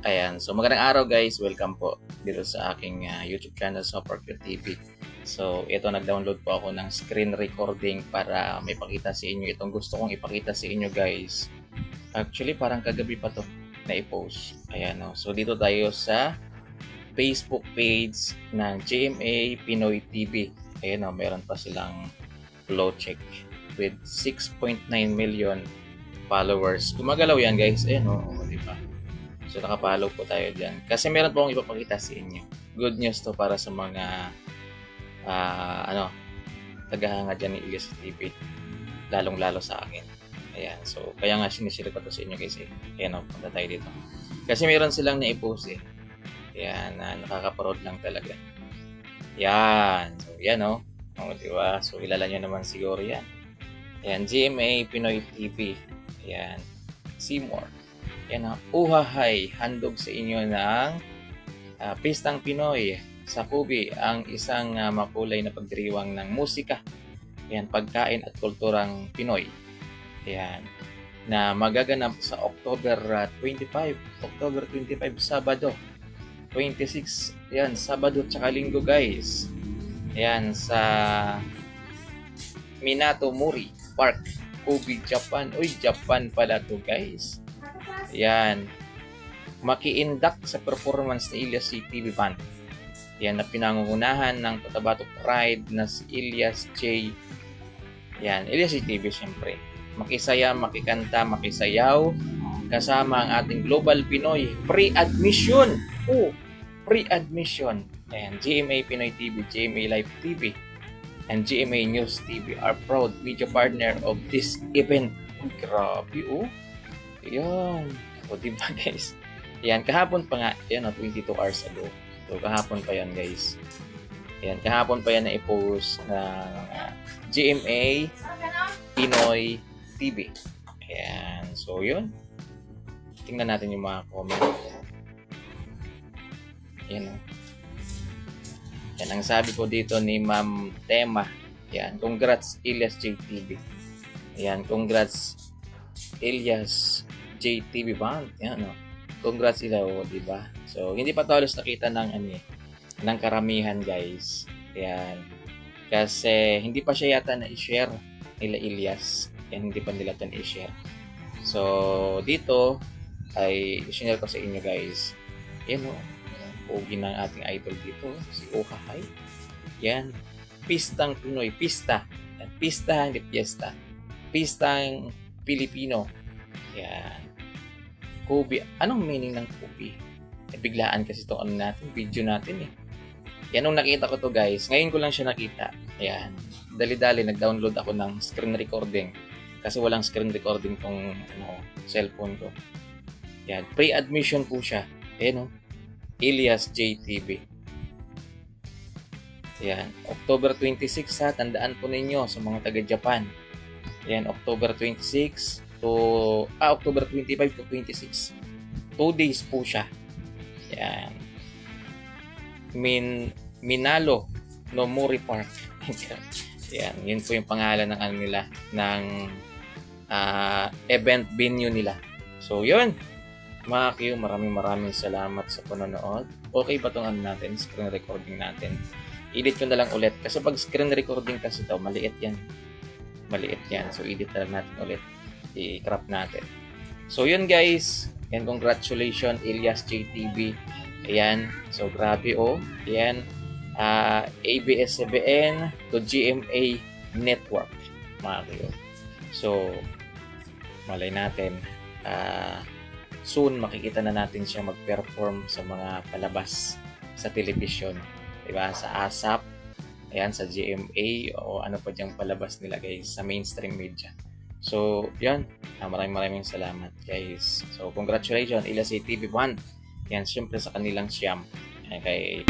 Ayan, so magandang araw guys, welcome po dito sa aking YouTube channel sa Parkview TV. So ito, nag-download po ako ng screen recording para may pakita sa inyo itong gusto kong ipakita sa inyo guys. Actually parang kagabi pa to na i-post. Ayan o, so dito tayo sa Facebook page ng GMA Pinoy TV. Ayan o, meron pa silang flow check with 6.9 million followers. Gumagalaw yan guys, ayan o, diba? So nakapollow po tayo dyan. Kasi meron po akong ipapakita sa inyo. Good news to para sa mga tagahanga dyan ni Ilyas TV. Lalong-lalo sa akin. Ayan. So kaya nga sinishare ko to sa inyo guys eh. Ayan o, punta tayo dito. Kasi meron silang na-post eh. Ayan, nakaka-proud lang talaga. Yan. So yan o. Diba? So kilala nyo naman siguro yan. Ayan, GMA Pinoy TV. Ayan. Seymour. Yan ang uhahay, handog sa inyo ng Pistang Pinoy sa Kubi, ang isang makulay na pagdiriwang ng musika, yan, pagkain at kulturang Pinoy. Yan, na magaganap sa October 25, Sabado. 26, yan, Sabado tsaka Linggo guys. Yan, sa Minato Mori Park, Kubi, Japan. Uy, Japan pala to guys. Yan, makiindak sa performance ni Ilyas TV Band. Yan, na pinangungunahan ng Cotabato Pride na si Ilyas J. Yan, Ilyas TV siyempre. Makisaya, makikanta, makisayaw kasama ang ating Global Pinoy. Pre-admission! Oh, pre-admission. Ayan, GMA Pinoy TV, GMA Live TV, and GMA News TV are proud media partner of this event. Oh, grabe oh. Yan. O diba guys? Yan, kahapon pa nga. Yan, 22 hours ago. So kahapon pa yan guys. Yan, kahapon pa yan na i-post na GMA Pinoy TV. Yan. So yun. Tingnan natin yung mga comment. Yan. Yan ang sabi ko dito ni Ma'am Tema. Yan. Congrats Ilyas JTV. Yan. Congrats Ilyas JTV Band. Yan, no? Congrats sila, diba? So, hindi pa talos nakita ng karamihan, guys. Yan. Kasi, hindi pa siya yata na-share nila Ilyas. Yan, hindi pa nila ito na-share. So, dito, ay i-share ko sa inyo, guys. Yan, no? Pogi ng ating idol dito, si Uhahay. Yan. Pistang Pinoy. Pista. Yan. Pista, hindi fiesta. Pistang Pilipino. Yan. Kubi. Anong meaning ng Kubi? Biglaan kasi itong video natin eh. Yan, nung nakita ko to guys. Ngayon ko lang siya nakita. Ayan. Dali-dali, nag-download ako ng screen recording. Kasi walang screen recording tong cellphone ko. Yan. Pre-admission po siya. Ayan o. Ilyas JTV. Yan. October 26 ha. Tandaan po ninyo sa mga taga-Japan. Yan. October 26 to October 25 to 26. 2 days po siya. Yan. Minalo no Mori Park. Yan, yun po yung pangalan ng nila ng event venue nila. So yun. Mga Q, maraming salamat sa panonood. Okay ba itong natin, screen recording natin? Edit ko na lang ulit kasi pag screen recording kasi ito, maliit yan. So edit na lang natin ulit. I-crop natin. So yun guys, and congratulations Ilyas JTV. Ayan, so grabe oh. Ayan, ABS-CBN to GMA Network, mga kayo. So malay natin, soon makikita na natin siya mag-perform sa mga palabas sa television, diba? Sa ASAP, ayan, sa GMA o ano pa diyang palabas nila guys sa mainstream media. So, yan. Maraming salamat, guys. So, congratulations, Ilyas TV Band. Yan, syempre sa kanilang siyam. Kay